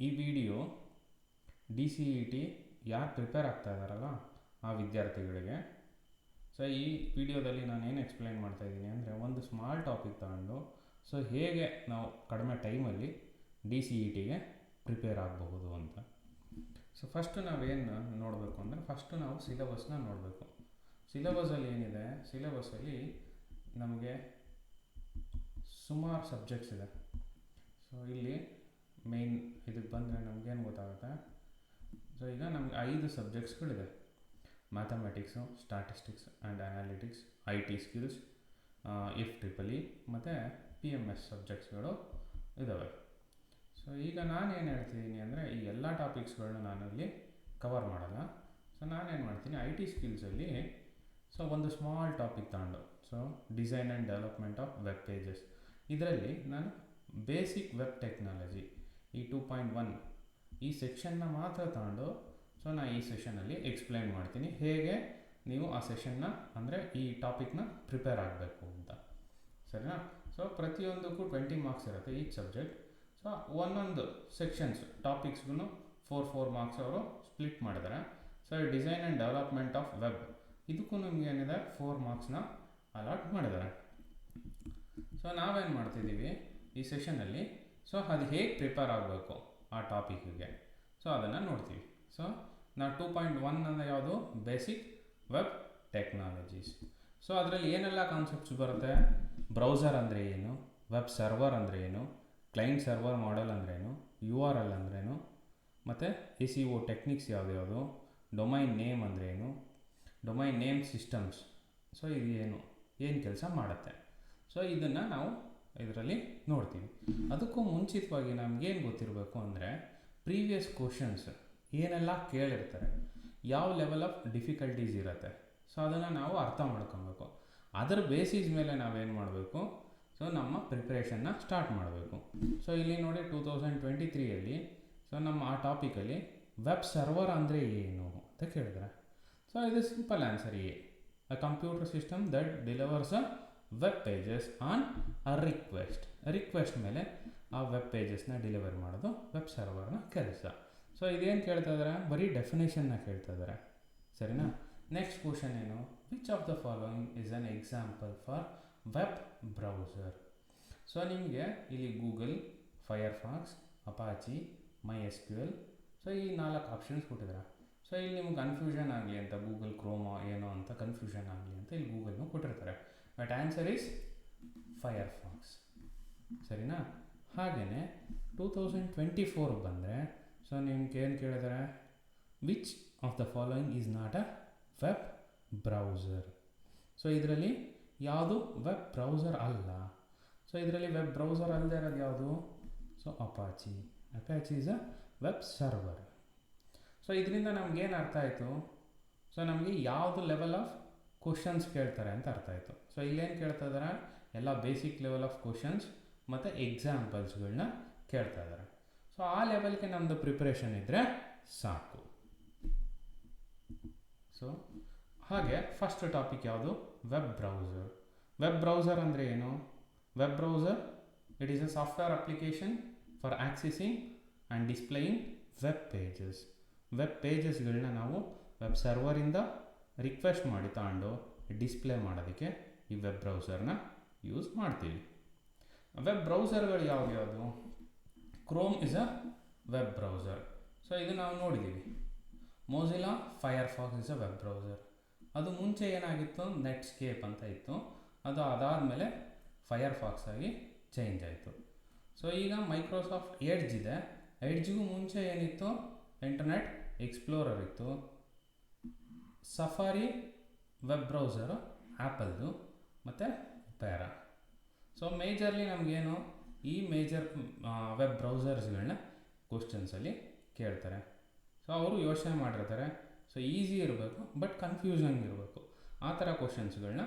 ಈ video DCET ಯಾರು prepare ಆಗ್ತಾ ಇದ್ದಾರಲ್ಲ ಆ ವಿದ್ಯಾರ್ಥಿಗಳಿಗೆ. ಸೊ ಈ ವಿಡಿಯೋದಲ್ಲಿ ನಾನು ಏನು ಎಕ್ಸ್ಪ್ಲೈನ್ ಮಾಡ್ತಾಯಿದ್ದೀನಿ ಅಂದರೆ, ಒಂದು ಸ್ಮಾಲ್ ಟಾಪಿಕ್ ತಗೊಂಡು ಸೊ ಹೇಗೆ ನಾವು ಕಡಿಮೆ ಟೈಮಲ್ಲಿ DCETಗೆ ಪ್ರಿಪೇರ್ ಆಗಬಹುದು ಅಂತ. ಸೊ ಫಸ್ಟು ನಾವೇನು ನೋಡಬೇಕು ಅಂದರೆ, ಫಸ್ಟು ನಾವು ಸಿಲೆಬಸ್ನ ನೋಡಬೇಕು. ಸಿಲೆಬಸಲ್ಲಿ ಏನಿದೆ, ಸಿಲೆಬಸ್ಸಲ್ಲಿ ನಮಗೆ ಸುಮಾರು ಸಬ್ಜೆಕ್ಟ್ಸ್ ಇದೆ. ಸೊ ಇಲ್ಲಿ ಮೇಯ್ನ್ ಇದಕ್ಕೆ ಬಂದರೆ ನಮಗೇನು ಗೊತ್ತಾಗುತ್ತೆ, ಸೊ ಈಗ ನಮಗೆ 5 ಸಬ್ಜೆಕ್ಟ್ಸ್ಗಳಿದೆ. Mathematics, statistics and analytics, IT skills, FEEE ಮತ್ತು PMS ಸಬ್ಜೆಕ್ಟ್ಸ್ಗಳು ಇದ್ದಾವೆ. ಸೊ ಈಗ ನಾನೇನು ಹೇಳ್ತಿದ್ದೀನಿ ಅಂದರೆ, ಈ ಎಲ್ಲ ಟಾಪಿಕ್ಸ್ಗಳನ್ನ ನಾನಲ್ಲಿ ಕವರ್ ಮಾಡಲ್ಲ. ಸೊ ನಾನೇನು ಮಾಡ್ತೀನಿ, IT ಸ್ಕಿಲ್ಸಲ್ಲಿ ಸೊ ಒಂದು ಸ್ಮಾಲ್ ಟಾಪಿಕ್ ತಗೊಂಡು, so design and development of web pages, ಇದರಲ್ಲಿ ನಾನು ಬೇಸಿಕ್ ವೆಬ್ ಟೆಕ್ನಾಲಜಿ ಈ 2.1 ಈ ಸೆಕ್ಷನ್ನ ಮಾತ್ರ ತಗೊಂಡು ಸೊ ನಾನು ಈ ಸೆಷನಲ್ಲಿ ಎಕ್ಸ್ಪ್ಲೈನ್ ಮಾಡ್ತೀನಿ ಹೇಗೆ ನೀವು ಆ ಸೆಷನ್ನ ಅಂದರೆ ಈ ಟಾಪಿಕ್ನ ಪ್ರಿಪೇರ್ ಆಗಬೇಕು ಅಂತ. ಸರಿನಾ? ಸೊ ಪ್ರತಿಯೊಂದಕ್ಕೂ 20 ಮಾರ್ಕ್ಸ್ ಇರುತ್ತೆ ಈಚ್ ಸಬ್ಜೆಕ್ಟ್. ಸೊ ಒಂದೊಂದು ಸೆಕ್ಷನ್ಸ್ ಟಾಪಿಕ್ಸ್ಗೂ 4 ಮಾರ್ಕ್ಸ್ ಅವರು ಸ್ಪ್ಲಿಟ್ ಮಾಡಿದ್ದಾರೆ. So design and development of web ಇದಕ್ಕೂ ನಿಮ್ಗೆ ಏನಿದೆ 4 ಮಾರ್ಕ್ಸ್ನ ಅಲಾಟ್ ಮಾಡಿದ್ದಾರೆ. ಸೊ ನಾವೇನು ಮಾಡ್ತಿದ್ದೀವಿ ಈ ಸೆಷನಲ್ಲಿ, ಸೊ ಅದು ಹೇಗೆ ಪ್ರಿಪೇರ್ ಆಗಬೇಕು ಆ ಟಾಪಿಕ್ಕಿಗೆ, ಸೊ ಅದನ್ನು ನೋಡ್ತೀವಿ. ಸೊ ನಾವು 2.1 ಅಂದರೆ ಯಾವುದು, ಬೇಸಿಕ್ ವೆಬ್ ಟೆಕ್ನಾಲಜೀಸ್. ಸೊ ಅದರಲ್ಲಿ ಏನೆಲ್ಲ ಕಾನ್ಸೆಪ್ಟ್ಸ್ ಬರುತ್ತೆ, ಬ್ರೌಸರ್ ಅಂದರೆ ಏನು, ವೆಬ್ ಸರ್ವರ್ ಅಂದರೆ ಏನು, ಕ್ಲೈಂಟ್ ಸರ್ವರ್ ಮಾಡೆಲ್ ಅಂದ್ರೇನು, URL ಅಂದ್ರೇನು, ಮತ್ತು SEO ಟೆಕ್ನಿಕ್ಸ್ ಯಾವ್ದು, ಡೊಮೈನ್ ನೇಮ್ ಅಂದ್ರೇನು, ಡೊಮೈನ್ ನೇಮ್ ಸಿಸ್ಟಮ್ಸ್, ಸೊ ಇದು ಏನು ಕೆಲಸ ಮಾಡುತ್ತೆ. ಸೊ ಇದನ್ನು ನಾವು ಇದರಲ್ಲಿ ನೋಡ್ತೀವಿ. ಅದಕ್ಕೂ ಮುಂಚಿತವಾಗಿ ನಮಗೇನು ಗೊತ್ತಿರಬೇಕು ಅಂದರೆ, ಪ್ರೀವಿಯಸ್ ಕ್ವಶನ್ಸ್ ಏನೆಲ್ಲ ಕೇಳಿರ್ತಾರೆ, ಯಾವ ಲೆವೆಲ್ ಆಫ್ ಡಿಫಿಕಲ್ಟೀಸ್ ಇರುತ್ತೆ, ಸೊ ಅದನ್ನು ನಾವು ಅರ್ಥ ಮಾಡ್ಕೊಬೇಕು. ಅದರ ಬೇಸಿಸ್ ಮೇಲೆ ನಾವೇನು ಮಾಡಬೇಕು, ಸೊ ನಮ್ಮ ಪ್ರಿಪ್ರೇಷನ್ನ ಸ್ಟಾರ್ಟ್ ಮಾಡಬೇಕು. ಸೊ ಇಲ್ಲಿ ನೋಡಿ 2023ಯಲ್ಲಿ ಸೊ ನಮ್ಮ ಆ ಟಾಪಿಕಲ್ಲಿ ವೆಬ್ ಸರ್ವರ್ ಅಂದರೆ ಏನು ಅಂತ ಕೇಳಿದ್ರೆ, ಸೊ ಇದು simple answer A computer system that delivers a web pages on a request ಮೇಲೆ ಆ ವೆಬ್ ಪೇಜಸ್ನ ಡೆಲಿವರ್ ಮಾಡೋದು ವೆಬ್ ಸರ್ವರ್ನ ಕೆಲಸ. ಸೊ ಇದೇನು ಕೇಳ್ತಾ ಇದ್ದಾರೆ, ಬರೀ ಡೆಫಿನೇಷನ್ನ ಕೇಳ್ತಾ ಇದ್ದಾರೆ. ಸರಿನಾ? ನೆಕ್ಸ್ಟ್ ಕ್ವಶನ್ ಏನು, which of the following is an example for web browser. So ನಿಮಗೆ ಇಲ್ಲಿ Google, Firefox, Apache, MySQL, so ಈ 4 ಆಪ್ಷನ್ಸ್ ಕೊಟ್ಟಿದ್ದಾರೆ. ಸೊ ಇಲ್ಲಿ ನಿಮ್ಗೆ ಕನ್ಫ್ಯೂಷನ್ ಆಗಲಿ ಅಂತ ಗೂಗಲ್ ಕ್ರೋಮಾ ಏನೋ ಅಂತ ಕನ್ಫ್ಯೂಷನ್ ಆಗಲಿ ಅಂತ ಇಲ್ಲಿ ಗೂಗಲ್ನು ಕೊಟ್ಟಿರ್ತಾರೆ. But answer is Firefox. ಸರಿನಾ? ಹಾಗೆಯೇ 2024 ಬಂದರೆ ಸೊ ನಿಮ್ಗೆ ಏನು ಕೇಳಿದ್ದಾರೆ, which of the following is not a web browser. So ಇದರಲ್ಲಿ ಯಾವುದು ವೆಬ್ ಬ್ರೌಸರ್ ಅಲ್ಲ. ಸೊ ಇದರಲ್ಲಿ ವೆಬ್ ಬ್ರೌಸರ್ ಅಲ್ಲದೆ ಇರೋದು ಯಾವುದು, so Apache is a web server. So ಇದರಿಂದ ನಮಗೇನು ಅರ್ಥ ಆಯಿತು, ಸೊ ನಮಗೆ ಯಾವುದು ಲೆವೆಲ್ ಆಫ್ ಕ್ವಶನ್ಸ್ ಕೇಳ್ತಾರೆ ಅಂತ ಅರ್ಥ ಆಯಿತು. ಸೊ ಇಲ್ಲೇನು ಕೇಳ್ತಾ ಇದ್ದಾರೆ, ಎಲ್ಲ ಬೇಸಿಕ್ ಲೆವೆಲ್ ಆಫ್ ಕ್ವಶನ್ಸ್ ಮತ್ತು ಎಕ್ಸಾಂಪಲ್ಸ್ಗಳನ್ನ ಕೇಳ್ತಾ ಇದ್ದಾರೆ. ಸೊ ಆ ಲೆವೆಲ್ಗೆ ನಮ್ಮದು ಪ್ರಿಪ್ರೇಷನ್ ಇದ್ದರೆ ಸಾಕು. ಸೊ ಹಾಗೆ ಫಸ್ಟ್ ಟಾಪಿಕ್ ಯಾವುದು, ವೆಬ್ ಬ್ರೌಸರ್. ವೆಬ್ ಬ್ರೌಸರ್ ಅಂದರೆ ಏನು, web browser it is a software application for accessing and displaying web pages. ವೆಬ್ ಪೇಜಸ್ಗಳನ್ನ ನಾವು ವೆಬ್ ಸರ್ವರಿಂದ ರಿಕ್ವೆಸ್ಟ್ ಮಾಡಿ ತಗೊಂಡು ಡಿಸ್ಪ್ಲೇ ಮಾಡೋದಕ್ಕೆ ಈ ವೆಬ್ ಬ್ರೌಸರ್ನ ಯೂಸ್ ಮಾಡ್ತೀವಿ. ವೆಬ್ ಬ್ರೌಸರ್ಗಳು ಯಾವ್ದು, Chrome is a web browser. So ಇದು ನಾವು ನೋಡಿದ್ದೀವಿ. Mozilla Firefox is a web browser. ಅದು ಮುಂಚೆ ಏನಾಗಿತ್ತು, ನೆಟ್ಸ್ಕೇಪ್ ಅಂತ ಇತ್ತು, ಅದು ಅದಾದಮೇಲೆ ಫೈರ್ಫಾಕ್ಸ್ ಆಗಿ ಚೇಂಜ್ ಆಯಿತು. ಸೊ ಈಗ ಮೈಕ್ರೋಸಾಫ್ಟ್ ಎಡ್ಜ್ ಇದೆ. ಎಡ್ಜ್ಗೂ ಮುಂಚೆ ಏನಿತ್ತು, ಇಂಟರ್ನೆಟ್ ಎಕ್ಸ್ಪ್ಲೋರರ್ ಇತ್ತು. ಸಫಾರಿ ವೆಬ್ ಬ್ರೌಸರು ಆ್ಯಪಲ್ದು ಮತ್ತು ಪ್ಯಾರಾ. ಸೊ ಮೇಜರ್ಲಿ ನಮಗೇನು ಈ ಮೇಜರ್ ವೆಬ್ ಬ್ರೌಸರ್ಸ್ಗಳನ್ನ ಕ್ವಶನ್ಸಲ್ಲಿ ಕೇಳ್ತಾರೆ. ಸೊ ಅವರು ಯೋಚನೆ ಮಾಡಿರ್ತಾರೆ, ಸೊ ಈಸಿ ಇರಬೇಕು ಬಟ್ ಕನ್ಫ್ಯೂಷನ್ ಇರಬೇಕು, ಆ ಥರ ಕ್ವಶನ್ಸ್ಗಳನ್ನ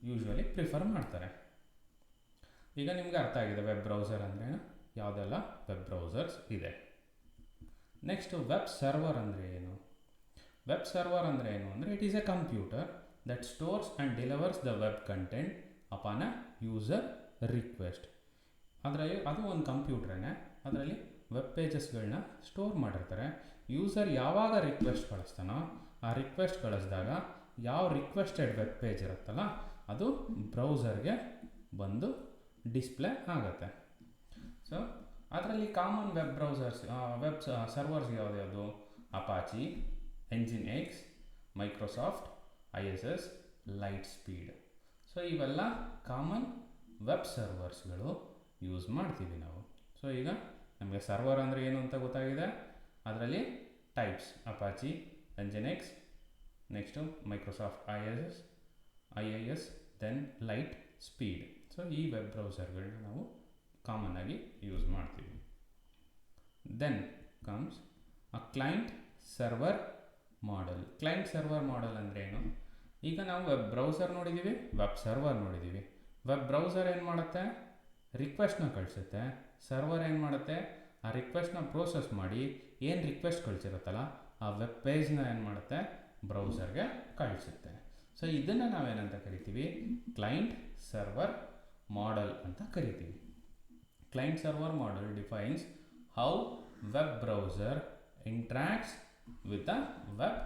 ಯೂಶ್ವಲಿ ಪ್ರಿಫರ್ ಮಾಡ್ತಾರೆ. ಈಗ ನಿಮ್ಗೆ ಅರ್ಥ ಆಗಿದೆ ವೆಬ್ ಬ್ರೌಸರ್ ಅಂದ್ರೇನು, ಯಾವುದೆಲ್ಲ ವೆಬ್ ಬ್ರೌಸರ್ಸ್ ಇದೆ. ನೆಕ್ಸ್ಟ್ ವೆಬ್ ಸರ್ವರ್ ಅಂದರೆ ಏನು. ವೆಬ್ ಸರ್ವರ್ ಅಂದರೆ ಏನು ಅಂದರೆ, it is A computer that stores and delivers the web content upon a user request. ಅದರಲ್ಲಿ ಅದು ಒಂದು ಕಂಪ್ಯೂಟ್ರೇ, ಅದರಲ್ಲಿ ವೆಬ್ ಪೇಜಸ್ಗಳನ್ನ ಸ್ಟೋರ್ ಮಾಡಿರ್ತಾರೆ. ಯೂಸರ್ ಯಾವಾಗ ರಿಕ್ವೆಸ್ಟ್ ಕಳಿಸ್ತಾನೋ ಆ ರಿಕ್ವೆಸ್ಟ್ ಕಳಿಸಿದಾಗ ಯಾವ ರಿಕ್ವೆಸ್ಟೆಡ್ ವೆಬ್ ಪೇಜ್ ಇರುತ್ತಲ್ಲ ಅದು ಬ್ರೌಸರ್ಗೆ ಬಂದು ಡಿಸ್ಪ್ಲೇ ಆಗುತ್ತೆ. ಸೊ ಅದರಲ್ಲಿ common web browsers web servers ಯಾವ್ದು Apache, engine X, Microsoft, ISS, light speed. So ಇವೆಲ್ಲ ಕಾಮನ್ ವೆಬ್ ಸರ್ವರ್ಸ್ಗಳು ಯೂಸ್ ಮಾಡ್ತೀವಿ ನಾವು. ಸೊ ಈಗ ನಮಗೆ ಸರ್ವರ್ ಅಂದರೆ ಏನು ಅಂತ ಗೊತ್ತಾಗಿದೆ. ಅದರಲ್ಲಿ types Apache, engine X, next Microsoft IIS, then light speed. So ಈ ವೆಬ್ ಬ್ರೌಸರ್ಗಳನ್ನ ನಾವು ಕಾಮನ್ ಆಗಿ ಯೂಸ್ ಮಾಡ್ತೀವಿ. Then comes a client server model. Client server model ಅಂದರೆ ಏನು? ಈಗ ನಾವು ವೆಬ್ ಬ್ರೌಸರ್ ನೋಡಿದ್ದೀವಿ, ವೆಬ್ ಸರ್ವರ್ ನೋಡಿದ್ದೀವಿ. ವೆಬ್ ಬ್ರೌಸರ್ ಏನು ಮಾಡುತ್ತೆ? ರಿಕ್ವೆಸ್ಟ್ನ ಕಳಿಸುತ್ತೆ. ಸರ್ವರ್ ಏನು ಮಾಡುತ್ತೆ? ಆ ರಿಕ್ವೆಸ್ಟ್ನ ಪ್ರೋಸೆಸ್ ಮಾಡಿ ಏನು ರಿಕ್ವೆಸ್ಟ್ ಕಳಿಸಿರುತ್ತಲ್ಲ ಆ ವೆಬ್ ಪೇಜ್ನ ಏನು ಮಾಡುತ್ತೆ? ಬ್ರೌಸರ್ಗೆ ಕಳಿಸುತ್ತೆ. ಸೊ ಇದನ್ನು ನಾವೇನಂತ ಕರಿತೀವಿ? ಕ್ಲೈಂಟ್ ಸರ್ವರ್ ಮಾಡೆಲ್ ಅಂತ ಕರಿತೀವಿ. Client server model defines how web browser interacts with the web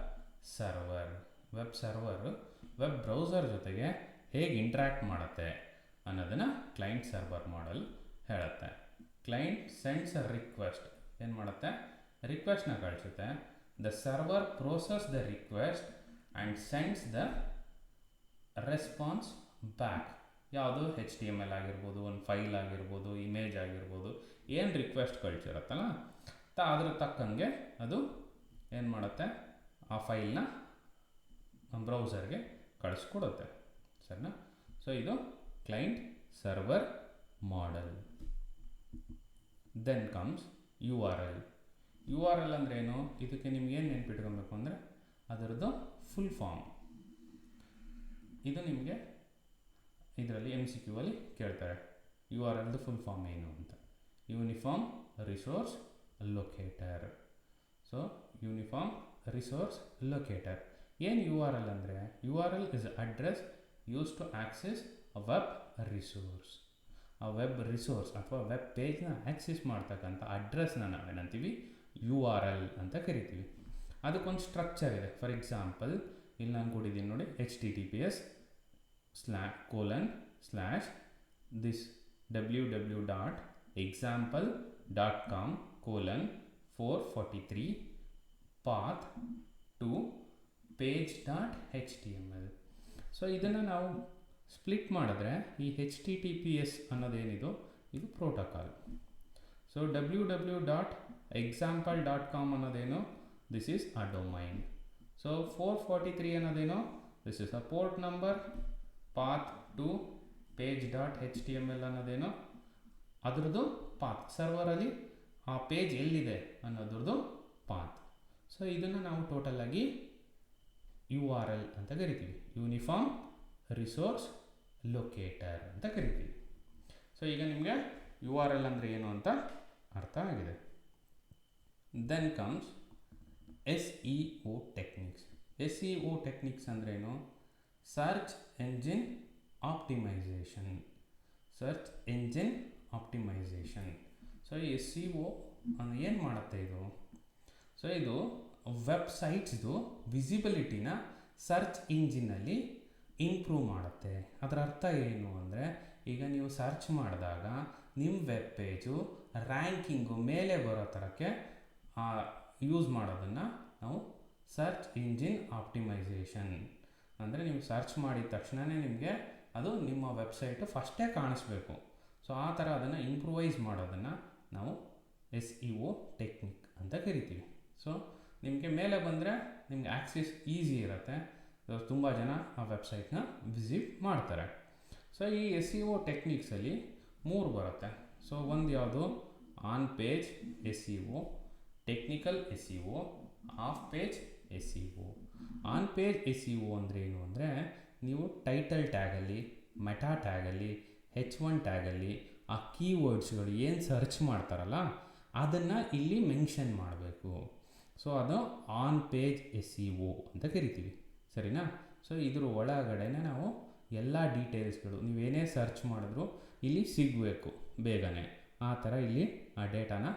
server. Web browser ಜೊತೆಗೆ ಹೇಗೆ ಇಂಟ್ರಾಕ್ಟ್ ಮಾಡುತ್ತೆ ಅನ್ನೋದನ್ನು ಕ್ಲೈಂಟ್ ಸರ್ವರ್ ಮಾಡೆಲ್ ಹೇಳುತ್ತೆ. Client sends a request. ಏನು ಮಾಡುತ್ತೆ? ರಿಕ್ವೆಸ್ಟ್ನ ಕಳಿಸುತ್ತೆ. The server process the request and sends the response back. ಯಾವುದು HTML ಆಗಿರ್ಬೋದು, ಒಂದು ಫೈಲ್ ಆಗಿರ್ಬೋದು, ಇಮೇಜ್ ಆಗಿರ್ಬೋದು, ಏನು ರಿಕ್ವೆಸ್ಟ್ ಕಳಿಸಿರುತ್ತಲ್ಲ ಅದ್ರ ತಕ್ಕಂಗೆ ಅದು ಏನು ಮಾಡುತ್ತೆ? ಆ ಫೈಲ್ನ ಬ್ರೌಸರ್ಗೆ ಕಳಿಸ್ಕೊಡುತ್ತೆ. ಸರಿನಾ? ಸೊ ಇದು client server model. Then comes URL. URL ಅಂದರೆ ಏನು? ಇದಕ್ಕೆ ನಿಮ್ಗೆ ಏನು ನೆನ್ಪಿಟ್ಕೊಬೇಕು ಅಂದರೆ ಅದರದ್ದು ಫುಲ್ ಫಾರ್ಮ್. ಇದು ನಿಮಗೆ ಇದರಲ್ಲಿ MCQ ಅಲ್ಲಿ ಕೇಳ್ತಾರೆ. URLದು ಫುಲ್ ಫಾರ್ಮ್ ಏನು ಅಂತ. Uniform resource locator. So uniform resource locator. ಏನು URL ಅಂದರೆ? URL is address use to access a web resource. ಆ ವೆಬ್ ರಿಸೋರ್ಸ್ ಅಥವಾ ವೆಬ್ ಪೇಜ್ನ ಆಕ್ಸೆಸ್ ಮಾಡ್ತಕ್ಕಂಥ ಅಡ್ರೆಸ್ನ ನಾವೇನಂತೀವಿ? URL ಅಂತ ಕರಿತೀವಿ. ಅದಕ್ಕೊಂದು ಸ್ಟ್ರಕ್ಚರ್ ಇದೆ. ಫಾರ್ ಎಕ್ಸಾಂಪಲ್ ಇಲ್ಲಿ ನಾನು ಕೊಟ್ಟಿದ್ದೀನಿ ನೋಡಿ, https:// www.example.com:443 path to page.html. So ಇದನ್ನು ನಾವು ಸ್ಪ್ಲಿಟ್ ಮಾಡಿದ್ರೆ ಈ HTTPS ಅನ್ನೋದೇನಿದು ಇದು ಪ್ರೋಟೋಕಾಲ್. ಸೊ www.example.com ಅನ್ನೋದೇನು? This is a domain. So 443 ಅನ್ನೋದೇನು? This is a port number. Path to page.html ಅನ್ನೋದೇನು? ಅದರದ್ದು ಪಾತ್. ಸರ್ವರಲ್ಲಿ ಆ ಪೇಜ್ ಎಲ್ಲಿದೆ ಅನ್ನೋದ್ರದ್ದು ಪಾತ್. ಸೊ ಇದನ್ನು ನಾವು ಟೋಟಲ್ ಆಗಿ URL ಅಂತ ಕರಿತೀವಿ. ಯೂನಿಫಾರ್ಮ್ ರಿಸೋರ್ಸ್ ಲೊಕೇಟರ್ ಅಂತ ಕರಿತೀವಿ. ಸೊ ಈಗ ನಿಮಗೆ URL ಅಂದರೆ ಏನು ಅಂತ ಅರ್ಥ ಆಗಿದೆ. Then comes SEO techniques. SEO techniques ಅಂದ್ರೇನು? Search engine optimisation. ಸೊ ಈ SEO ಏನು ಮಾಡುತ್ತೆ ಇದು? ಸೊ ಇದು ವೆಬ್ಸೈಟ್ಸ್ದು ವಿಸಿಬಿಲಿಟಿನ ಸರ್ಚ್ ಇಂಜಿನಲ್ಲಿ ಇಂಪ್ರೂವ್ ಮಾಡುತ್ತೆ. ಅದರ ಅರ್ಥ ಏನು ಅಂದರೆ, ಈಗ ನೀವು ಸರ್ಚ್ ಮಾಡಿದಾಗ ನಿಮ್ಮ ವೆಬ್ ಪೇಜು ರ್ಯಾಂಕಿಂಗು ಮೇಲೆ ಬರೋ ಥರಕ್ಕೆ ಯೂಸ್ ಮಾಡೋದನ್ನು ನಾವು ಸರ್ಚ್ ಇಂಜಿನ್ ಆಪ್ಟಿಮೈಸೇಷನ್ ಅಂದರೆ, ನೀವು ಸರ್ಚ್ ಮಾಡಿದ ತಕ್ಷಣವೇ ನಿಮಗೆ ಅದು ನಿಮ್ಮ ವೆಬ್ಸೈಟು ಫಸ್ಟೇ ಕಾಣಿಸ್ಬೇಕು. ಸೊ ಆ ಥರ ಅದನ್ನು ಇಂಪ್ರೂವೈಸ್ ಮಾಡೋದನ್ನು ನಾವು SEO ಟೆಕ್ನಿಕ್ ಅಂತ ಕರಿತೀವಿ. ಸೊ ನಿಮಗೆ ಮೇಲೆ ಬಂದರೆ ನಿಮ್ಗೆ ಆಕ್ಸೆಸ್ ಈಸಿ ಇರುತ್ತೆ. ತುಂಬ ಜನ ಆ ವೆಬ್ಸೈಟ್ನ ವಿಸಿಟ್ ಮಾಡ್ತಾರೆ. ಸೊ ಈ SEO ಟೆಕ್ನಿಕ್ಸಲ್ಲಿ 3 ಬರುತ್ತೆ. ಸೊ ಒಂದು ಯಾವುದು? On page SEO, technical SEO, of page SEO. On page SEO ಅಂದರೆ ಏನು ಅಂದರೆ, ನೀವು ಟೈಟಲ್ ಟ್ಯಾಗಲ್ಲಿ, ಮೆಟಾ ಟ್ಯಾಗಲ್ಲಿ, H1 ಟ್ಯಾಗಲ್ಲಿ ಆ ಕೀವರ್ಡ್ಸ್ಗಳು ಏನು ಸರ್ಚ್ ಮಾಡ್ತಾರಲ್ಲ ಅದನ್ನು ಇಲ್ಲಿ ಮೆನ್ಷನ್ ಮಾಡಬೇಕು. ಸೊ ಅದು ಆನ್ ಪೇಜ್ SEO ಅಂತ ಕರಿತೀವಿ. ಸರಿನಾ? ಸೊ ಇದ್ರ ಒಳಗಡೆ ನಾವು ಎಲ್ಲ ಡೀಟೇಲ್ಸ್ಗಳು ನೀವೇನೇ ಸರ್ಚ್ ಮಾಡಿದ್ರು ಇಲ್ಲಿ ಸಿಗಬೇಕು ಬೇಗನೆ. ಆ ಥರ ಇಲ್ಲಿ ಆ ಡೇಟಾನ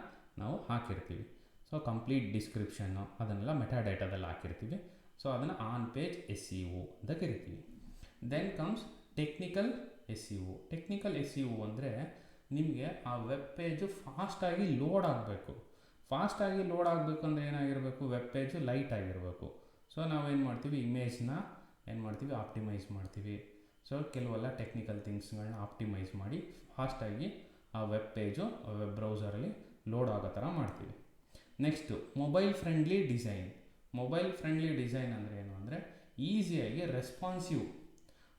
ನಾವು ಹಾಕಿರ್ತೀವಿ. ಸೊ ಕಂಪ್ಲೀಟ್ ಡಿಸ್ಕ್ರಿಪ್ಷನ್ನು ಅದನ್ನೆಲ್ಲ ಮೆಟಾಡೇಟಾದಲ್ಲಿ ಹಾಕಿರ್ತೀವಿ. ಸೊ ಅದನ್ನು ಆನ್ ಪೇಜ್ SEO ಅಂತ ಕರಿತೀವಿ. Then comes technical SEO. Technical SEO ಅಂದರೆ ನಿಮಗೆ ಆ ವೆಬ್ ಪೇಜು ಫಾಸ್ಟಾಗಿ ಲೋಡ್ ಆಗಬೇಕು. ಫಾಸ್ಟಾಗಿ ಲೋಡ್ ಆಗಬೇಕು ಅಂದರೆ ಏನಾಗಿರಬೇಕು, ವೆಬ್ ಪೇಜು ಲೈಟ್ ಆಗಿರಬೇಕು. ಸೊ ನಾವೇನು ಮಾಡ್ತೀವಿ, ಇಮೇಜ್ನ ಏನು ಮಾಡ್ತೀವಿ, ಆಪ್ಟಿಮೈಸ್ ಮಾಡ್ತೀವಿ. ಸೊ ಕೆಲವೆಲ್ಲ ಟೆಕ್ನಿಕಲ್ ಥಿಂಗ್ಸ್ಗಳನ್ನ ಆಪ್ಟಿಮೈಸ್ ಮಾಡಿ ಫಾಸ್ಟಾಗಿ ಆ ವೆಬ್ ಪೇಜು ವೆಬ್ ಬ್ರೌಸರಲ್ಲಿ ಲೋಡ್ ಆಗೋ ಥರ ಮಾಡ್ತೀವಿ. Next mobile friendly design. Mobile friendly design ಅಂದರೆ ಏನು ಅಂದರೆ ಈಸಿಯಾಗಿ ರೆಸ್ಪಾನ್ಸಿವ್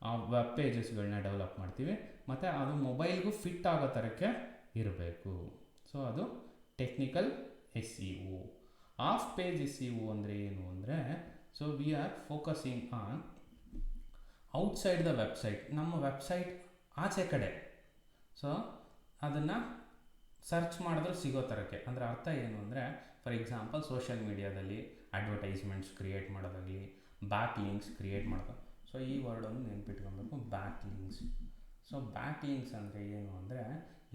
ಆ ವೆಬ್ ಪೇಜಸ್ಗಳನ್ನ ಡೆವಲಪ್ ಮಾಡ್ತೀವಿ, ಮತ್ತು ಅದು ಮೊಬೈಲ್ಗೂ ಫಿಟ್ ಆಗೋ ಥರಕ್ಕೆ ಇರಬೇಕು. ಸೊ ಅದು technical SEO. Of page SEO ಅಂದರೆ ಏನು ಅಂದರೆ, so we are focusing on outside the website. ನಮ್ಮ ವೆಬ್ಸೈಟ್ ಆಚೆ ಕಡೆ, ಸೊ ಅದನ್ನು ಸರ್ಚ್ ಮಾಡಿದ್ರೆ ಸಿಗೋ ಥರಕ್ಕೆ. ಅಂದರೆ ಅರ್ಥ ಏನು ಅಂದರೆ, ಫಾರ್ ಎಕ್ಸಾಂಪಲ್ ಸೋಷಿಯಲ್ ಮೀಡಿಯಾದಲ್ಲಿ ಅಡ್ವರ್ಟೈಸ್ಮೆಂಟ್ಸ್ ಕ್ರಿಯೇಟ್ ಮಾಡೋದಾಗಲಿ, ಬ್ಯಾಕ್ ಲಿಂಕ್ಸ್ ಕ್ರಿಯೇಟ್ ಮಾಡೋದು. ಸೊ ಈ ವರ್ಡನ್ನು ನೆನ್ಪಿಟ್ಕೊಬೇಕು, back links. So back links ಅಂದರೆ ಏನು ಅಂದರೆ,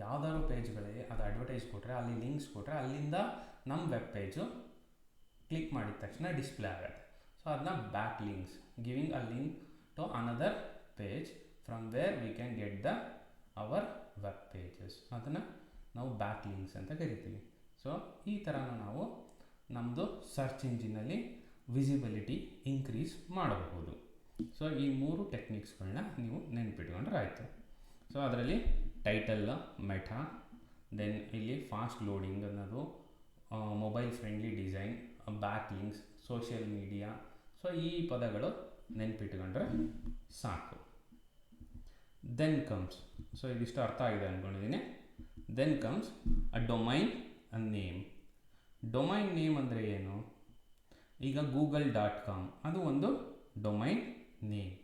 ಯಾವ್ದಾದ್ರು ಪೇಜ್ಗಳಿಗೆ ಅದು ಅಡ್ವರ್ಟೈಸ್ ಕೊಟ್ಟರೆ, ಅಲ್ಲಿ ಲಿಂಕ್ಸ್ ಕೊಟ್ಟರೆ, ಅಲ್ಲಿಂದ ನಮ್ಮ ವೆಬ್ ಪೇಜು ಕ್ಲಿಕ್ ಮಾಡಿದ ತಕ್ಷಣ ಡಿಸ್ಪ್ಲೇ ಆಗುತ್ತೆ. ಸೊ ಅದನ್ನ back links, giving a link to another page from where we can get the our web pages. ಅದನ್ನು ನಾವು ಬ್ಯಾಕ್ ಲಿಂಕ್ಸ್ ಅಂತ ಕರಿತೀವಿ. ಸೊ ಈ ಥರನ ನಾವು ನಮ್ಮದು ಸರ್ಚ್ ಇಂಜಿನಲ್ಲಿ ವಿಸಿಬಿಲಿಟಿ ಇನ್ಕ್ರೀಸ್ ಮಾಡಬಹುದು. ಸೊ ಈ 3 ಟೆಕ್ನಿಕ್ಸ್ಗಳನ್ನ ನೀವು ನೆನ್ಪಿಟ್ಕೊಂಡ್ರೆ ಆಯಿತು. ಸೊ ಅದರಲ್ಲಿ ಟೈಟಲ್, ಮೆಟಾ, ದೆನ್ ಇಲ್ಲಿ ಫಾಸ್ಟ್ ಲೋಡಿಂಗ್ ಅನ್ನೋದು, mobile friendly design, back links, social media. So ಈ ಪದಗಳು ನೆನ್ಪಿಟ್ಕೊಂಡ್ರೆ ಸಾಕು. ದೆನ್ ಕಮ್ಸ್, ಸೊ ಇದಿಷ್ಟು ಅರ್ಥ ಆಗಿದೆ ಅಂದ್ಕೊಂಡಿದ್ದೀನಿ. Then comes a domain name. Domain name ಅಂದರೆ ಏನು, ಈಗ google.com ಅದು ಒಂದು domain name.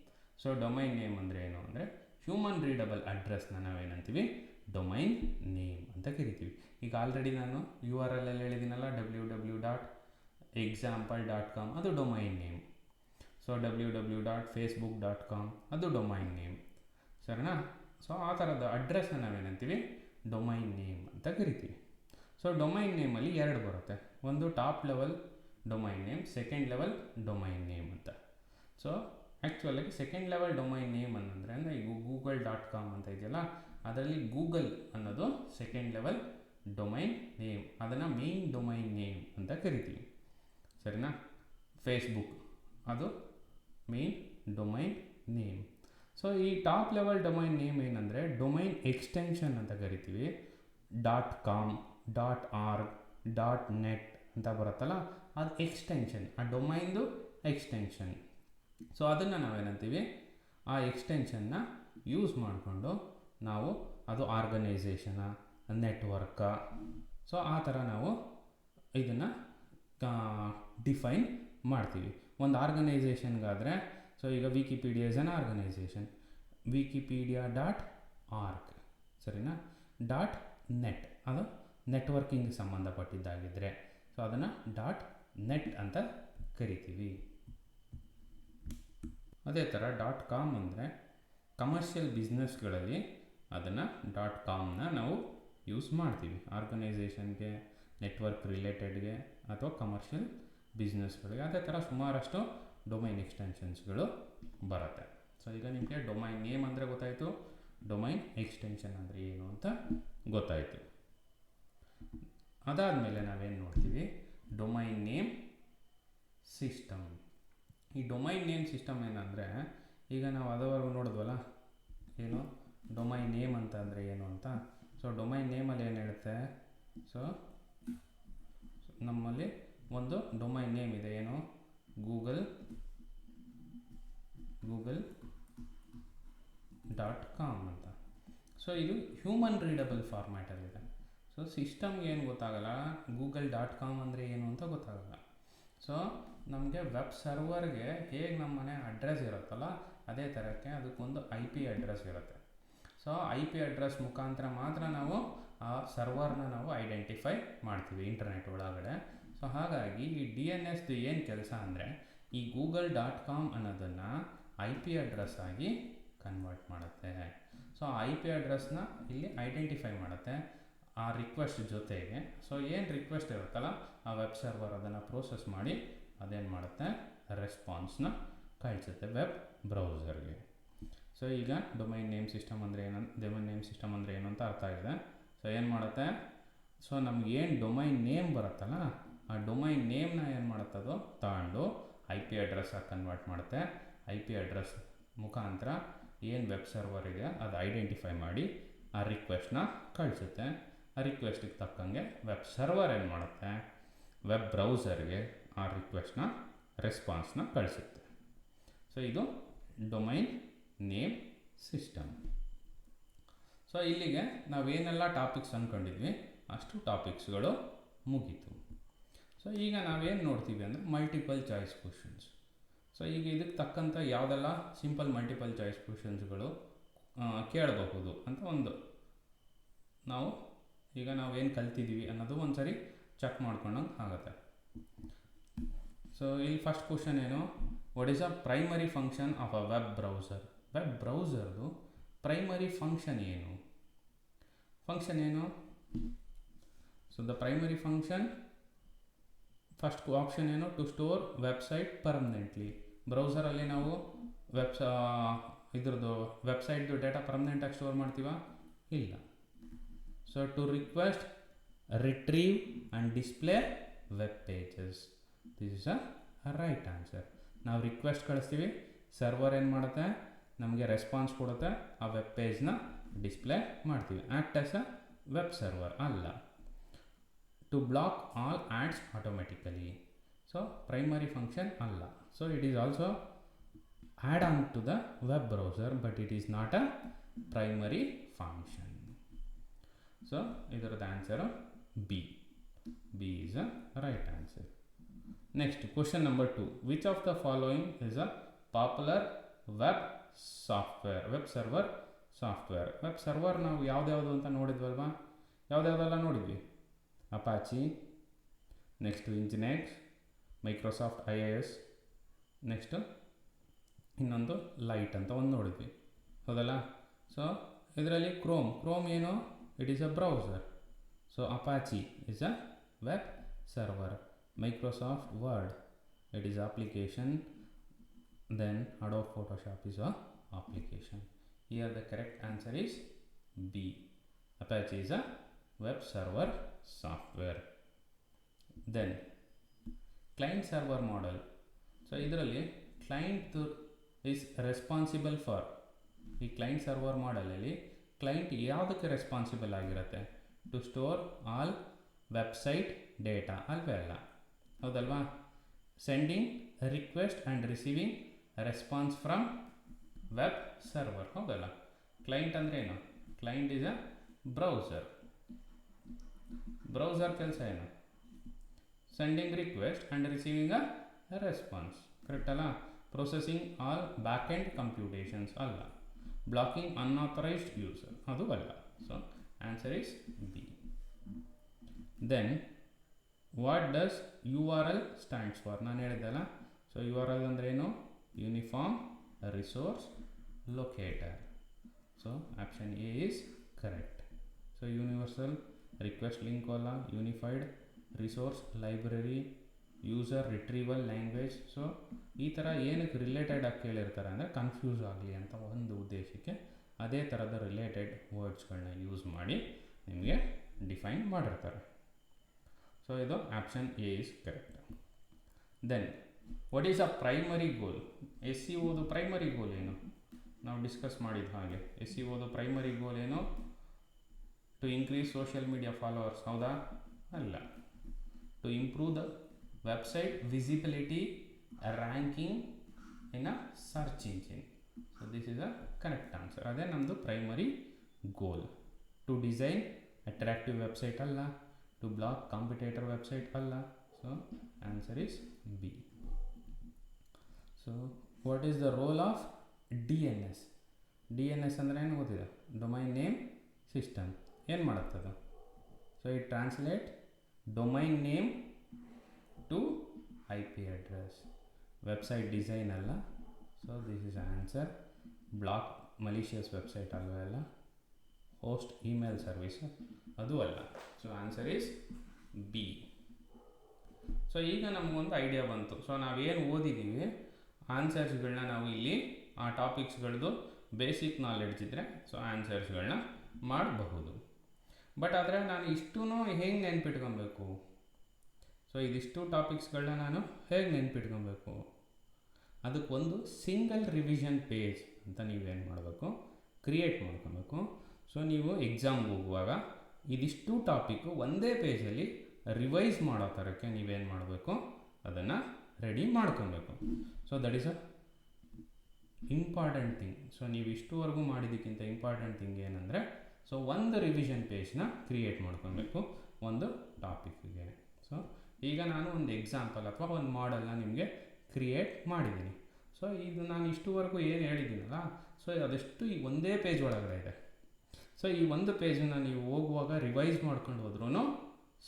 So domain name ಅಂದರೆ ಏನು ಅಂದರೆ, ಹ್ಯೂಮನ್ ರೀಡಬಲ್ ಅಡ್ರೆಸ್ನ ನಾವೇನಂತೀವಿ, ಡೊಮೈನ್ ನೇಮ್ ಅಂತ ಕರಿತೀವಿ. ಈಗ ಆಲ್ರೆಡಿ ನಾನು URL ಹೇಳಿದ್ದೀನಲ್ಲ, www.example.com ಅದು ಡೊಮೈನ್ ನೇಮ್. ಸೊ www.facebook.com ಅದು ಡೊಮೈನ್ ನೇಮ್, ಸರಿನಾ? ಸೊ ಆ ಥರದ ಅಡ್ರೆಸ್ನ ನಾವೇನಂತೀವಿ, ಡೊಮೈನ್ ನೇಮ್ ಅಂತ ಕರಿತೀವಿ. ಸೊ ಡೊಮೈನ್ ನೇಮಲ್ಲಿ 2 ಬರುತ್ತೆ, ಒಂದು top level domain name, second level domain name ಅಂತ. ಸೊ ಆ್ಯಕ್ಚುಲಾಗಿ ಸೆಕೆಂಡ್ ಲೆವೆಲ್ ಡೊಮೈನ್ ನೇಮ್ ಅನ್ನಂದರೆ ಈಗ google.com ಅಂತ ಇದೆಯಲ್ಲ, ಅದರಲ್ಲಿ ಗೂಗಲ್ ಅನ್ನೋದು ಸೆಕೆಂಡ್ ಲೆವೆಲ್ ಡೊಮೈನ್ ನೇಮ್, ಅದನ್ನು ಮೇನ್ ಡೊಮೈನ್ ನೇಮ್ ಅಂತ ಕರಿತೀವಿ, ಸರಿನಾ? ಫೇಸ್ಬುಕ್ ಅದು ಮೇನ್ ಡೊಮೈನ್ ನೇಮ್. ಸೊ ಈ ಟಾಪ್ ಲೆವೆಲ್ ಡೊಮೈನ್ ನೇಮ್ ಏನಂದರೆ ಡೊಮೈನ್ ಎಕ್ಸ್ಟೆನ್ಷನ್ ಅಂತ ಕರಿತೀವಿ. .com, .org, .net ಅಂತ ಬರುತ್ತಲ್ಲ, ಅದು ಎಕ್ಸ್ಟೆನ್ಷನ್, ಆ ಡೊಮೈನ್ದು ಎಕ್ಸ್ಟೆನ್ಷನ್. ಸೊ ಅದನ್ನು ನಾವೇನಂತೀವಿ, ಆ ಎಕ್ಸ್ಟೆನ್ಷನ್ನ ಯೂಸ್ ಮಾಡಿಕೊಂಡು ನಾವು ಅದು ಆರ್ಗನೈಸೇಷನ, ನೆಟ್ವರ್ಕ, ಸೊ ಆ ಥರ ನಾವು ಇದನ್ನು ಡಿಫೈನ್ ಮಾಡ್ತೀವಿ. ಒಂದು ಆರ್ಗನೈಸೇಷನ್ಗಾದರೆ, ಸೊ ಈಗ Wikipedia is an organisation, wikipedia.org, ಸರಿನಾ? .net ಅದು ನೆಟ್ವರ್ಕಿಂಗ್ ಸಂಬಂಧಪಟ್ಟಿದ್ದಾಗಿದ್ದರೆ, ಸೊ ಅದನ್ನು .net ಅಂತ ಕರಿತೀವಿ. ಅದೇ ಥರ .com ಅಂದರೆ ಕಮರ್ಷಿಯಲ್ ಬಿಸ್ನೆಸ್ಗಳಲ್ಲಿ ಅದನ್ನು .comನ ನಾವು ಯೂಸ್ ಮಾಡ್ತೀವಿ, ಆರ್ಗನೈಸೇಷನ್ಗೆ, ನೆಟ್ವರ್ಕ್ ರಿಲೇಟೆಡ್ಗೆ ಅಥವಾ ಕಮರ್ಷಿಯಲ್ ಬಿಸ್ನೆಸ್ಗಳಿಗೆ. ಅದೇ ಥರ ಸುಮಾರಷ್ಟು ಡೊಮೈನ್ ಎಕ್ಸ್ಟೆನ್ಷನ್ಸ್ಗಳು ಬರುತ್ತೆ. ಸೊ ಈಗ ನಿಮಗೆ ಡೊಮೈನ್ ನೇಮ್ ಅಂದರೆ ಗೊತ್ತಾಯಿತು, ಡೊಮೈನ್ ಎಕ್ಸ್ಟೆನ್ಷನ್ ಅಂದರೆ ಏನು ಅಂತ ಗೊತ್ತಾಯಿತು. ಅದಾದಮೇಲೆ ನಾವೇನು ನೋಡ್ತೀವಿ, ಡೊಮೈನ್ ನೇಮ್ ಸಿಸ್ಟಮ್. ಈ ಡೊಮೈನ್ ನೇಮ್ ಸಿಸ್ಟಮ್ ಏನಂದರೆ, ಈಗ ನಾವು ಅದುವರೆಗೂ ನೋಡಿದ್ವಲ್ಲ, ಏನು ಡೊಮೈನ್ ನೇಮ್ ಅಂತ ಅಂದರೆ ಏನು ಅಂತ. ಸೊ ಡೊಮೈನ್ ನೇಮಲ್ಲಿ ಏನು ಹೇಳುತ್ತೆ, ಸೊ ನಮ್ಮಲ್ಲಿ ಒಂದು ಡೊಮೈನ್ ನೇಮ್ ಇದೆ, ಏನು google.com ಅಂತ. ಸೊ ಇದು ಹ್ಯೂಮನ್ ರೀಡಬಲ್ ಫಾರ್ಮ್ಯಾಟಲ್ಲಿದೆ. ಸೊ ಸಿಸ್ಟಮ್ಗೆ ಏನು ಗೊತ್ತಾಗಲ್ಲ, google.com ಅಂದರೆ ಏನು ಅಂತ ಗೊತ್ತಾಗಲ್ಲ. ಸೊ ನಮಗೆ ವೆಬ್ ಸರ್ವರ್ಗೆ ಹೇಗೆ ನಮ್ಮ ಮನೆ ಅಡ್ರೆಸ್ ಇರುತ್ತಲ್ಲ, ಅದೇ ಥರಕ್ಕೆ ಅದಕ್ಕೊಂದು IP ಅಡ್ರೆಸ್ ಇರುತ್ತೆ. ಸೊ IP ಅಡ್ರೆಸ್ ಮುಖಾಂತರ ಮಾತ್ರ ನಾವು ಆ ಸರ್ವರ್ನ ನಾವು ಐಡೆಂಟಿಫೈ ಮಾಡ್ತೀವಿ ಇಂಟರ್ನೆಟ್ ಒಳಗಡೆ. ಸೊ ಹಾಗಾಗಿ ಈ DNSದು ಏನು ಕೆಲಸ ಅಂದರೆ, ಈ google.com ಅನ್ನೋದನ್ನು IP ಅಡ್ರೆಸ್ ಆಗಿ ಕನ್ವರ್ಟ್ ಮಾಡುತ್ತೆ. ಸೊ IP ಅಡ್ರೆಸ್ನ ಇಲ್ಲಿ ಐಡೆಂಟಿಫೈ ಮಾಡುತ್ತೆ. ಆ ರಿಕ್ವೆಸ್ಟ್ ಜೊತೆಗೆ ಸೊ ಏನು ರಿಕ್ವೆಸ್ಟ್ ಇರುತ್ತಲ್ಲ ಆ ವೆಬ್ ಸರ್ವರ್ ಅದನ್ನು ಪ್ರೋಸೆಸ್ ಮಾಡಿ ಅದೇನು ಮಾಡುತ್ತೆ, ರೆಸ್ಪಾನ್ಸ್ನ ಕಳಿಸುತ್ತೆ ವೆಬ್ ಬ್ರೌಸರ್ಗೆ. ಸೊ ಈಗ ಡೊಮೈನ್ ನೇಮ್ ಸಿಸ್ಟಮ್ ಅಂದರೆ ಡೊಮೈನ್ ನೇಮ್ ಸಿಸ್ಟಮ್ ಅಂದರೆ ಏನು ಅಂತ ಅರ್ಥ ಆಗಿದೆ. ಸೊ ಏನು ಮಾಡುತ್ತೆ, ಸೊ ನಮ್ಗೆ ಏನು ಡೊಮೈನ್ ನೇಮ್ ಬರುತ್ತಲ್ಲ ಆ ಡೊಮೈನ್ ನೇಮ್ನ ಏನು ಮಾಡುತ್ತೆ ಅದು ತಗೊಂಡು IP ಅಡ್ರೆಸ್ಸಾಗಿ ಕನ್ವರ್ಟ್ ಮಾಡುತ್ತೆ. IP ಅಡ್ರೆಸ್ ಮುಖಾಂತರ ಏನು ವೆಬ್ ಸರ್ವರ್ ಇದೆ ಅದು ಐಡೆಂಟಿಫೈ ಮಾಡಿ ಆ ರಿಕ್ವೆಸ್ಟ್ನ ಕಳಿಸುತ್ತೆ. ಆ ರಿಕ್ವೆಸ್ಟಿಗೆ ತಕ್ಕಂಗೆ ವೆಬ್ ಸರ್ವರ್ ಏನು ಮಾಡುತ್ತೆ, ವೆಬ್ ಬ್ರೌಸರ್ಗೆ ಆ ರಿಕ್ವೆಸ್ಟ್ನ ರೆಸ್ಪಾನ್ಸ್ನ ಕಳಿಸುತ್ತೆ. ಸೊ ಇದು ಡೊಮೈನ್ ನೇಮ್ ಸಿಸ್ಟಮ್. ಸೊ ಇಲ್ಲಿಗೆ ನಾವೇನೆಲ್ಲ ಟಾಪಿಕ್ಸ್ ಅಂದ್ಕೊಂಡಿದ್ವಿ ಅಷ್ಟು ಟಾಪಿಕ್ಸ್ಗಳು ಮುಗೀತು. ಸೊ ಈಗ ನಾವೇನು ನೋಡ್ತೀವಿ ಅಂದರೆ ಮಲ್ಟಿಪಲ್ ಚಾಯ್ಸ್ ಕ್ವಶನ್ಸ್. ಸೊ ಈಗ ಇದಕ್ಕೆ ತಕ್ಕಂಥ ಯಾವುದೆಲ್ಲ ಸಿಂಪಲ್ ಮಲ್ಟಿಪಲ್ ಚಾಯ್ಸ್ ಕ್ವಶನ್ಸ್ಗಳು ಕೇಳಬಹುದು ಅಂತ ಒಂದು ನಾವೇನು ಕಲ್ತಿದ್ದೀವಿ ಅನ್ನೋದು ಒಂದು ಸರಿ ಚೆಕ್ ಮಾಡ್ಕೊಂಡಂಗೆ ಆಗುತ್ತೆ. ಸೊ ಇಲ್ಲಿ ಫಸ್ಟ್ ಕ್ವಶನ್ ಏನು, what is a primary function of a web browser. Web ಬ್ರೌಸರ್ದು ಪ್ರೈಮರಿ ಫಂಕ್ಷನ್ ಏನು? So the primary function first option ಏನು, ಟು ಸ್ಟೋರ್ ವೆಬ್ಸೈಟ್ ಪರ್ಮನೆಂಟ್ಲಿ. ಬ್ರೌಸರಲ್ಲಿ ನಾವು ಇದ್ರದ್ದು ವೆಬ್ಸೈಟ್ದು ಡೇಟಾ ಪರ್ಮನೆಂಟಾಗಿ ಸ್ಟೋರ್ ಮಾಡ್ತೀವ? ಇಲ್ಲ. So to request, retrieve and display web pages. This is a right answer. ನಾವು ರಿಕ್ವೆಸ್ಟ್ ಕಳಿಸ್ತೀವಿ, ಸರ್ವರ್ ಏನು ಮಾಡುತ್ತೆ, ನಮಗೆ ರೆಸ್ಪಾನ್ಸ್ ಕೊಡುತ್ತೆ, ಆ ವೆಬ್ ಪೇಜ್ನ ಡಿಸ್ಪ್ಲೇ ಮಾಡ್ತೀವಿ. Act as a web server ಅಲ್ಲ. To block all ads automatically. So primary function ಅಲ್ಲ. So it is also add on to the web browser but it is not a primary function. So ಇದರದ್ದು answer B. B is a right answer. Next question number 2. Which of the following is a popular web software, web server software. Web server ನಾವು ಯಾವುದ್ಯಾವುದು ಅಂತ ನೋಡಿದ್ವಲ್ವಾ? ಯಾವುದ್ಯಾವುದೆಲ್ಲ ನೋಡಿದ್ವಿ? Apache, next Nginx, Microsoft IIS, next ಇನ್ನೊಂದು light ಅಂತ ಒಂದು ನೋಡಿದ್ವಿ, ಹೌದಲ್ಲ? ಸೊ ಇದರಲ್ಲಿ ಕ್ರೋಮ್ ಏನು, it is a browser. So Apache is a web server. Microsoft Word, it is application. Then Adobe Photoshop is a application. Here the correct answer is B. Apache is a web server software. Then client server model. So ಇದರಲ್ಲಿ client is responsible for, ಈ client server model ಅಲ್ಲಿ client ಯಾವುದಕ್ಕೆ responsible ಆಗಿರುತ್ತೆ? To store all website data ಅಲ್ವೇ ಅಲ್ಲ, ಹೌದಲ್ವಾ? Sending request and receiving response from web server, ಹೌದಲ್ಲ? Client ಅಂದರೆ ಏನು? Client is a browser. Browser ಕೆಲಸ ಏನು? Sending request and receiving a response, correct ಅಲ್ಲ? Processing all back end computations ಅಲ್ಲ. ಬ್ಲಾಕಿಂಗ್ ಅನ್ಆಥರೈಸ್ಡ್ ಯೂಸರ್ ಅದು ಅಲ್ಲ. So answer is B. Then what does URL stands for? ನಾನು ಹೇಳಿದ್ದಲ್ಲ. ಸೊ URL ಅಂದರೆ ಏನು? Uniform resource locator. So option A is correct. So universal request link ಅಲ್ಲ, unified resource library, user retrieval language. So ಈ ಥರ ಏನಕ್ಕೆ related ಆಗಿ ಕೇಳಿರ್ತಾರೆ ಅಂದರೆ ಕನ್ಫ್ಯೂಸ್ ಆಗಲಿ ಅಂತ ಒಂದು ಉದ್ದೇಶಕ್ಕೆ ಅದೇ ಥರದ ರಿಲೇಟೆಡ್ ವರ್ಡ್ಸ್ಗಳನ್ನ ಯೂಸ್ ಮಾಡಿ ನಿಮಗೆ ಡಿಫೈನ್ ಮಾಡಿರ್ತಾರೆ. ಸೊ ಇದು option A is correct. Then what is a primary goal? SEOದು ಪ್ರೈಮರಿ ಗೋಲ್ ಏನು? ನಾವು ಡಿಸ್ಕಸ್ ಮಾಡಿದ ಹಾಗೆ SEOದು ಪ್ರೈಮರಿ ಗೋಲ್ ಏನು? To increase social media followers, ಹೌದಾ? ಅಲ್ಲ. To improve the website visibility ranking in a search engine. So this is a correct answer. ಅದೇ ನಮ್ಮದು primary goal. To design attractive website ಅಲ್ಲ. ಟು ಬ್ಲಾಕ್ ಕಾಂಪಿಟೇಟರ್ ವೆಬ್ಸೈಟ್ ಅಲ್ಲ. So answer is B. So what is the role of DNS? DNS ಅಂದರೆ ಏನು ಗೊತ್ತಿದೆ? Domain name system. ಏನು ಮಾಡುತ್ತದು? So it translate domain name to IP address. Website design ಅಲ್ಲ. So this is answer. Block malicious website ಅಲ್ವೇ ಅಲ್ಲ. Host email service ಅದು ಅಲ್ಲ. So answer is B. So ಈಗ ನಮಗೊಂದು ಐಡಿಯಾ ಬಂತು. ಸೊ ನಾವೇನು ಓದಿದ್ದೀವಿ ಆನ್ಸರ್ಸ್ಗಳನ್ನ ನಾವು ಇಲ್ಲಿ ಆ ಟಾಪಿಕ್ಸ್ಗಳದ್ದು ಬೇಸಿಕ್ ನಾಲೆಡ್ಜ್ ಇದ್ದರೆ ಸೊ ಆನ್ಸರ್ಸ್ಗಳನ್ನ ಮಾಡಬಹುದು. ಬಟ್ ಆದರೆ ನಾನು ಇಷ್ಟೂ ಹೇಗೆ ನೆನ್ಪಿಟ್ಕೊಬೇಕು? ಸೊ ಇದಿಷ್ಟು ಟಾಪಿಕ್ಸ್ಗಳನ್ನ ನಾನು ಹೇಗೆ ನೆನ್ಪಿಟ್ಕೊಬೇಕು? ಅದಕ್ಕೊಂದು ಸಿಂಗಲ್ ರಿವಿಷನ್ ಪೇಜ್ ಅಂತ ನೀವೇನು ಮಾಡಬೇಕು, ಕ್ರಿಯೇಟ್ ಮಾಡ್ಕೊಬೇಕು. ಸೊ ನೀವು ಎಕ್ಸಾಮ್ಗೆ ಹೋಗುವಾಗ ಇದಿಷ್ಟು ಟಾಪಿಕ್ಕು ಒಂದೇ ಪೇಜಲ್ಲಿ ರಿವೈಸ್ ಮಾಡೋ ಥರಕ್ಕೆ ನೀವೇನು ಮಾಡಬೇಕು, ಅದನ್ನು ರೆಡಿ ಮಾಡ್ಕೊಬೇಕು. So that is a important thing. So ನೀವು ಇಷ್ಟುವರೆಗೂ ಮಾಡಿದ್ದಕ್ಕಿಂತ ಇಂಪಾರ್ಟೆಂಟ್ ಥಿಂಗ್ ಏನಂದರೆ, ಸೊ ಒಂದು ರಿವಿಷನ್ ಪೇಜ್ನ ಕ್ರಿಯೇಟ್ ಮಾಡ್ಕೊಬೇಕು ಒಂದು ಟಾಪಿಕ್ಗೆ. ಸೊ ಈಗ ನಾನು ಒಂದು ಎಕ್ಸಾಂಪಲ್ ಅಥವಾ ಒಂದು ಮಾಡೆಲ್ನ ನಿಮಗೆ ಕ್ರಿಯೇಟ್ ಮಾಡಿದ್ದೀನಿ. ಸೊ ಇದು ನಾನು ಇಷ್ಟುವರೆಗೂ ಏನು ಹೇಳಿದ್ದೀನಲ್ಲ, ಸೊ ಅದೆಷ್ಟು ಈ ಒಂದೇ ಪೇಜ್ ಒಳಗಡೆ ಇದೆ. ಸೊ ಈ ಒಂದು ಪೇಜನ್ನು ನೀವು ಹೋಗುವಾಗ ರಿವೈಸ್ ಮಾಡ್ಕೊಂಡು ಹೋದ್ರೂ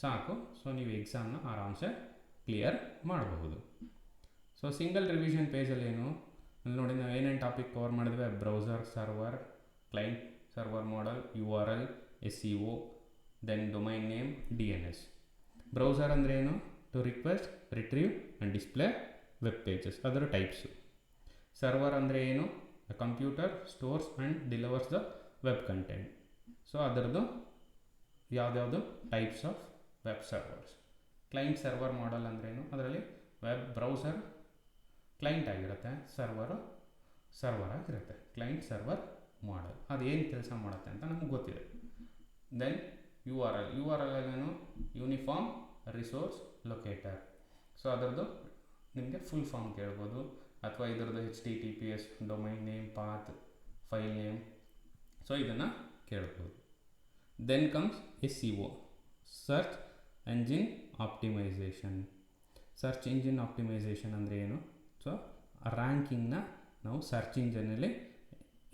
ಸಾಕು. ಸೊ ನೀವು ಎಕ್ಸಾಮ್ನ ಆರಾಮ್ಸೆ ಕ್ಲಿಯರ್ ಮಾಡಬಹುದು. ಸೊ ಸಿಂಗಲ್ ರಿವಿಷನ್ ಪೇಜಲ್ಲಿ ಏನು ಅಲ್ಲಿ ನೋಡಿ, ನಾವು ಏನೇನು ಟಾಪಿಕ್ ಕವರ್ ಮಾಡಿದ್ವಿ: browser, server, client server model, URL, SEO, then domain name, DNS. Browser ಅಂದರೆ ಏನು? To request, retrieve and display web pages, ಅದರ ಟೈಪ್ಸು. ಸರ್ವರ್ ಅಂದರೆ ಏನು? The computer stores and delivers the web content. So ಅದರದ್ದು ಯಾವುದ್ಯಾವುದು types of web servers. Client server model ಅಂದ್ರೇನು? ಅದರಲ್ಲಿ web browser client ಆಗಿರುತ್ತೆ, ಸರ್ವರ್ ಆಗಿರುತ್ತೆ. ಕ್ಲೈಂಟ್ ಸರ್ವರ್ ಮಾಡೆಲ್ ಅದು ಏನು ಕೆಲಸ ಮಾಡುತ್ತೆ ಅಂತ ನಮಗೆ ಗೊತ್ತಿದೆ. ದೆನ್ URL ಏನು? Uniform resource locator. ಸೊ ಅದರದ್ದು ನಿಮಗೆ ಫುಲ್ ಫಾರ್ಮ್ ಕೇಳ್ಬೋದು, ಅಥವಾ ಇದರದ್ದು HTTPS, domain name, path, file name. So ಇದನ್ನು ಕೇಳ್ಬೋದು. Then comes SEO, search engine optimisation. Search engine optimisation ಅಂದರೆ ಏನು? ಸೊ ರ್ಯಾಂಕಿಂಗ್ನ ನಾವು ಸರ್ಚ್ ಇಂಜಿನಲ್ಲಿ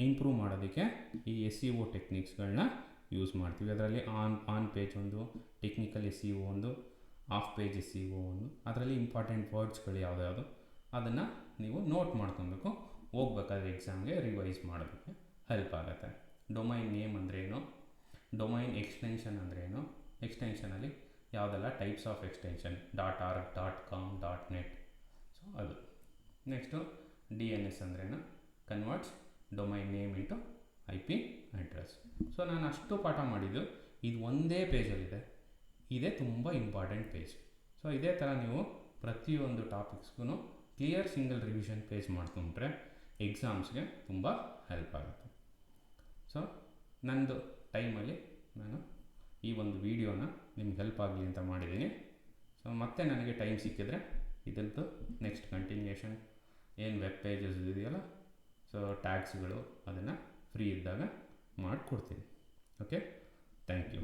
ಇಂಪ್ರೂವ್ ಮಾಡೋದಕ್ಕೆ ಈ SEO ಟೆಕ್ನಿಕ್ಸ್ಗಳನ್ನ ಯೂಸ್ ಮಾಡ್ತೀವಿ. ಅದರಲ್ಲಿ ಆನ್ ಪೇಜ್ ಒಂದು, ಟೆಕ್ನಿಕಲ್ SEO ಒಂದು, ಆಫ್ ಪೇಜ್ SEO ಒಂದು. ಅದರಲ್ಲಿ ಇಂಪಾರ್ಟೆಂಟ್ ವರ್ಡ್ಸ್ಗಳು ಯಾವುದ್ಯಾವುದು ಅದನ್ನು ನೀವು ನೋಟ್ ಮಾಡ್ಕೊಬೇಕು, ಹೋಗ್ಬೇಕಾದ್ರೆ ಎಕ್ಸಾಮ್ಗೆ ರಿವೈಸ್ ಮಾಡೋದಕ್ಕೆ ಹೆಲ್ಪ್ ಆಗುತ್ತೆ. ಡೊಮೈನ್ ನೇಮ್ ಅಂದ್ರೇನು? ಡೊಮೈನ್ ಎಕ್ಸ್ಟೆನ್ಷನ್ ಅಂದ್ರೇನು? ಎಕ್ಸ್ಟೆನ್ಷನಲ್ಲಿ ಯಾವುದೆಲ್ಲ types of extension, .org, .com, .net. So ಅದು. ನೆಕ್ಸ್ಟು DNS ಅಂದ್ರೇನು? Converts domain name into IP address. So ನಾನು ಅಷ್ಟು ಪಾಠ ಮಾಡಿದ್ದು ಇದು ಒಂದೇ ಪೇಜಲ್ಲಿದೆ. ಇದೇ ತುಂಬ ಇಂಪಾರ್ಟೆಂಟ್ ಪೇಜ್. ಸೊ ಇದೇ ಥರ ನೀವು ಪ್ರತಿಯೊಂದು ಟಾಪಿಕ್ಸ್ಗೂ ಕ್ಲಿಯರ್ ಸಿಂಗಲ್ ರಿವಿಷನ್ ಪೇಜ್ ಮಾಡ್ಕೊಂಡ್ರೆ ಎಕ್ಸಾಮ್ಸ್ಗೆ ತುಂಬ ಹೆಲ್ಪ್ ಆಗುತ್ತೆ. ಸೊ ನಂದು ಟೈಮಲ್ಲಿ ನಾನು ಈ ಒಂದು ವಿಡಿಯೋನ ನಿಮ್ಗೆ ಹೆಲ್ಪ್ ಆಗಲಿ ಅಂತ ಮಾಡಿದ್ದೀನಿ. ಸೊ ಮತ್ತೆ ನನಗೆ ಟೈಮ್ ಸಿಕ್ಕಿದ್ರೆ ಇದಂತೂ ನೆಕ್ಸ್ಟ್ ಕಂಟಿನ್ಯೂಷನ್ ಏನು ವೆಬ್ ಪೇಜಸ್ ಇದೆಯಲ್ಲ, ಸೊ ಟ್ಯಾಗ್ಸ್ಗಳು ಅದನ್ನು ಫ್ರೀ ಇದ್ದಾಗ ಮಾಡಿಕೊಡ್ತೀನಿ. Okay, thank you.